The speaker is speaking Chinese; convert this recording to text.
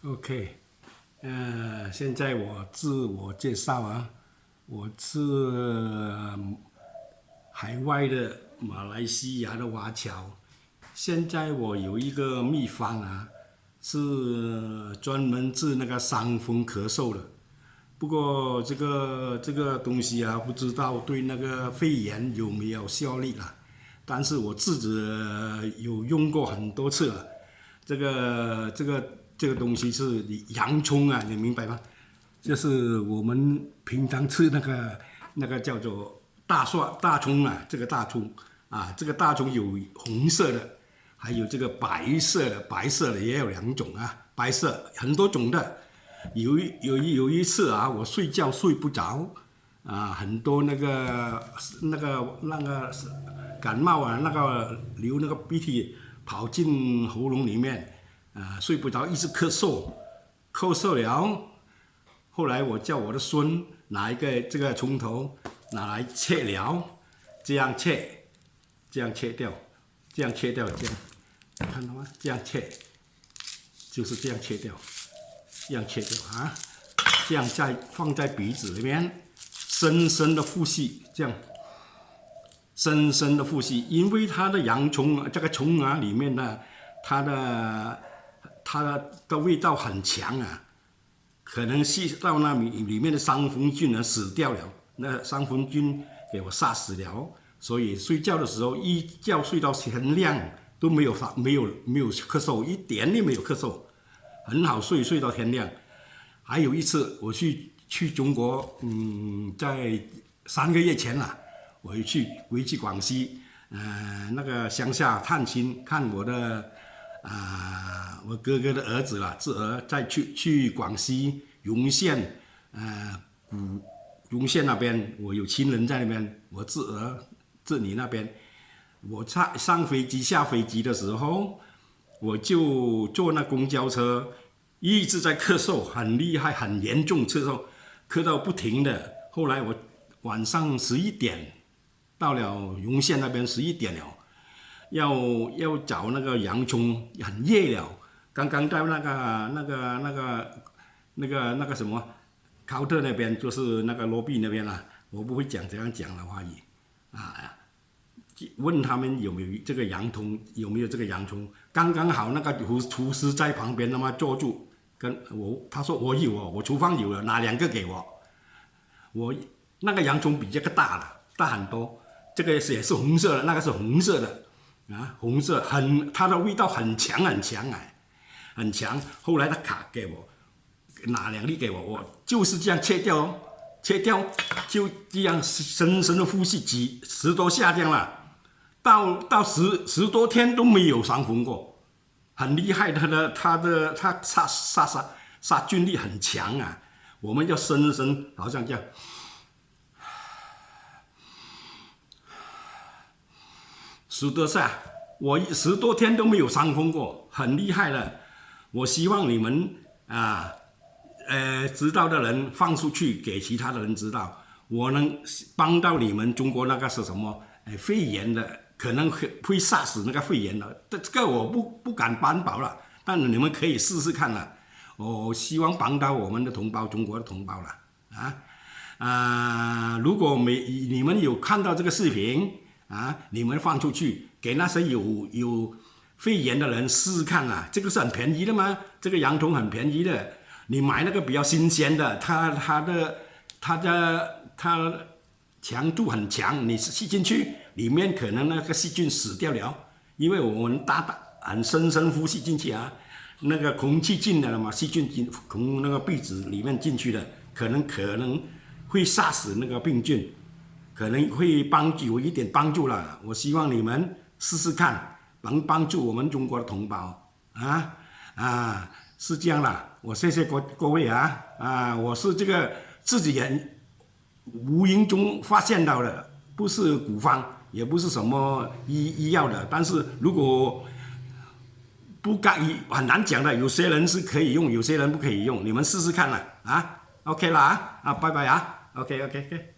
OK，现在我自我介绍啊，我是海外的马来西亚的华侨。现在我有一个秘方啊，是专门治那个伤风咳嗽的。不过这个东西啊，不知道对那个肺炎有没有效力啦。但是我自己有用过很多次了。这个东西是洋葱啊，你明白吗？就是我们平常吃那个叫做大葱啊，这个大葱啊，这个大葱有红色的，还有这个白色的也有两种啊，白色很多种的。有一次啊，我睡觉睡不着啊，很多那个感冒啊，那个流那个鼻涕跑进喉咙里面啊，睡不着，一直咳嗽了。后来我叫我的孙拿一个这个葱头拿来切了，这样切，这样切掉，这样切掉，这样看到吗？这样切，就是这样切掉，这样切掉啊，这样再放在鼻子里面，深深的呼吸，这样深深的呼吸，因为它的洋葱这个葱啊里面呢，它的味道很强啊。可能吸到那里面的伤风菌呢死掉了，那伤风菌给我杀死了，所以睡觉的时候一觉睡到天亮都没有咳嗽，一点也没有咳嗽，很好睡，睡到天亮。还有一次我去中国，在3个月前了，我回去广西，那个乡下探亲，看我哥哥的儿子了，侄儿再去广西容县，容县那边，我有亲人在那边，我侄儿侄女那边，我上飞机下飞机的时候，我就坐那公交车，一直在咳嗽，很厉害，很严重咳嗽，咳到不停的。后来我晚上11点到了容县那边11点了。要找那个洋葱，很夜了。刚刚在那个什么考特那边，就是那个罗毕那边啊，我不会讲这样讲的话语啊。问他们有没有这个洋葱，有没有这个洋葱？刚刚好那个厨师在旁边，那么坐住，他说我有哦，我厨房有了，拿2个给我。我那个洋葱比这个大了，大很多。这个也是红色的，那个是红色的。红色它的味道很强很强啊，很强。后来他给我拿2粒给我，我就是这样切掉哦，切掉就这样深深的呼吸10多下这样了，到十多天都没有伤风过，很厉害。它杀菌力很强啊。我们要深深好像这样。10多下，我10多天都没有伤风过，很厉害了。我希望你们知道的人放出去给其他的人知道，我能帮到你们。中国那个是什么肺炎的，可能会杀死那个肺炎的，这个我不敢担保了，但你们可以试试看了。我希望帮到我们的同胞，中国的同胞了如果你们有看到这个视频你们放出去给那些有肺炎的人试试看啊，这个是很便宜的嘛，这个洋葱很便宜的，你买那个比较新鲜的，它的强度很强，你吸进去里面可能那个细菌死掉了，因为我们很深呼吸进去啊，那个空气进来了嘛，细菌从那个鼻子里面进去的，可能会杀死那个病菌。可能会有一点帮助了，我希望你们试试看，能帮助我们中国的同胞是这样啦。我谢谢各位我是这个自己人无形中发现到的，不是古方，也不是什么医药的，但是如果不很难讲的，有些人是可以用，有些人不可以用，你们试试看啦OK 啦拜拜OK。